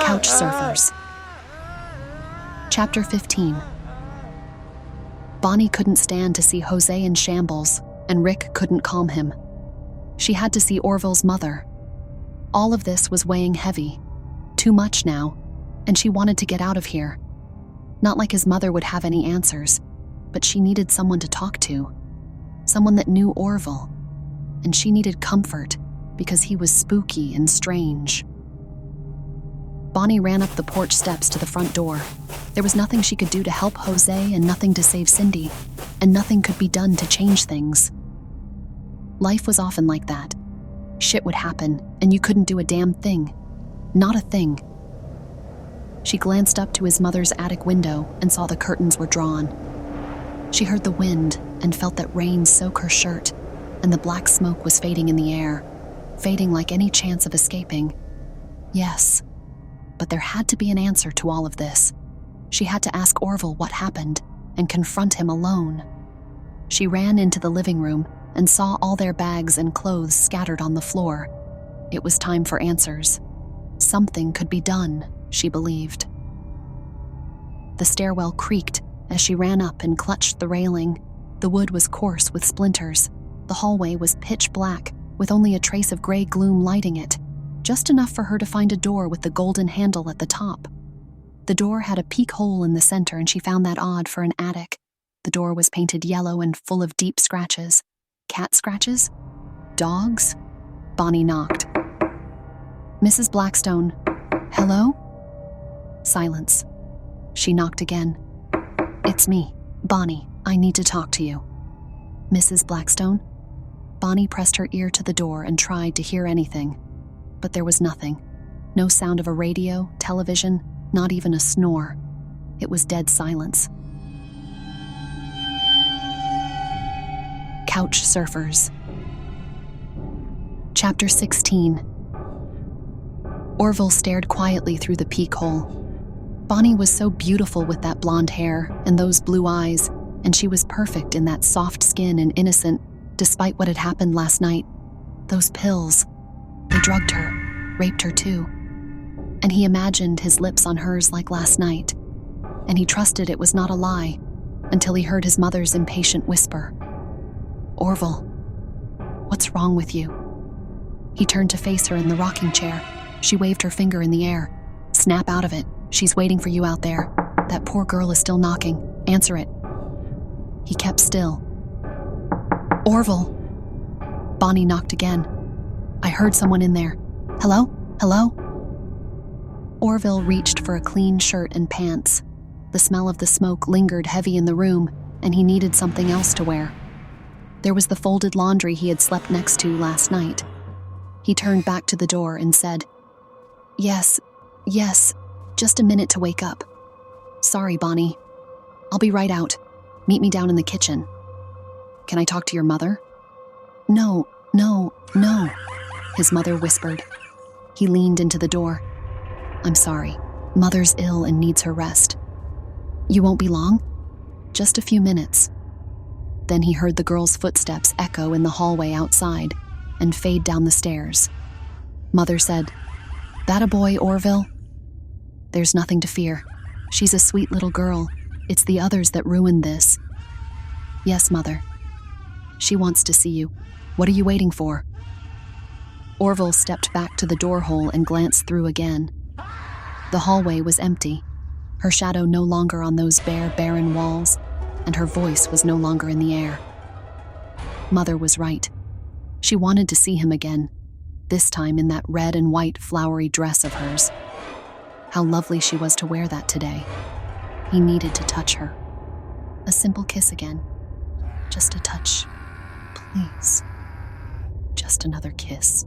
Couch surfers. Chapter 15. Bonnie couldn't stand to see Jose in shambles, and Rick couldn't calm him. She had to see Orville's mother. All of this was weighing heavy. Too much now, and she wanted to get out of here. Not like his mother would have any answers, but she needed someone to talk to. Someone that knew Orville. And she needed comfort, because he was spooky and strange. Bonnie ran up the porch steps to the front door. There was nothing she could do to help Jose and nothing to save Cindy, and nothing could be done to change things. Life was often like that. Shit would happen, and you couldn't do a damn thing. Not a thing. She glanced up to his mother's attic window and saw the curtains were drawn. She heard the wind and felt that rain soak her shirt, and the black smoke was fading in the air, fading like any chance of escaping. Yes, but there had to be an answer to all of this. She had to ask Orville what happened and confront him alone. She ran into the living room and saw all their bags and clothes scattered on the floor. It was time for answers. Something could be done, she believed. The stairwell creaked as she ran up and clutched the railing. The wood was coarse with splinters. The hallway was pitch black, with only a trace of gray gloom lighting it, just enough for her to find a door with the golden handle at the top. The door had a peak hole in the center, and she found that odd for an attic. The door was painted yellow and full of deep scratches. Cat scratches? Dogs? Bonnie knocked. Mrs. Blackstone. Hello? Silence. She knocked again. It's me, Bonnie. I need to talk to you. Mrs. Blackstone? Bonnie pressed her ear to the door and tried to hear anything. But there was nothing. No sound of a radio, television, not even a snore. It was dead silence. Couch surfers. Chapter 16. Orville stared quietly through the peek hole. Bonnie was so beautiful with that blonde hair and those blue eyes, and she was perfect in that soft skin and innocent, despite what had happened last night. Those pills. They drugged her, raped her too. And he imagined his lips on hers like last night, and he trusted it was not a lie until he heard his mother's impatient whisper. Orville, what's wrong with you? He turned to face her in the rocking chair. She waved her finger in the air. Snap out of it. She's waiting for you out there. That poor girl is still knocking. Answer it. He kept still. Orville. Bonnie knocked again. I heard someone in there. Hello? Hello? Orville reached for a clean shirt and pants. The smell of the smoke lingered heavy in the room, and he needed something else to wear. There was the folded laundry he had slept next to last night. He turned back to the door and said, Yes, just a minute to wake up. Sorry, Bonnie. I'll be right out. Meet me down in the kitchen. Can I talk to your mother? No, his mother whispered. He leaned into the door. I'm sorry. Mother's ill and needs her rest. You won't be long? Just a few minutes. Then he heard the girl's footsteps echo in the hallway outside and fade down the stairs. Mother said, That a boy, Orville? There's nothing to fear. She's a sweet little girl. It's the others that ruined this. Yes, Mother. She wants to see you. What are you waiting for? Orville stepped back to the door hole and glanced through again. The hallway was empty, her shadow no longer on those bare, barren walls, and her voice was no longer in the air. Mother was right. She wanted to see him again, this time in that red and white flowery dress of hers. How lovely she was to wear that today. He needed to touch her. A simple kiss again. Just a touch. Please. Just another kiss.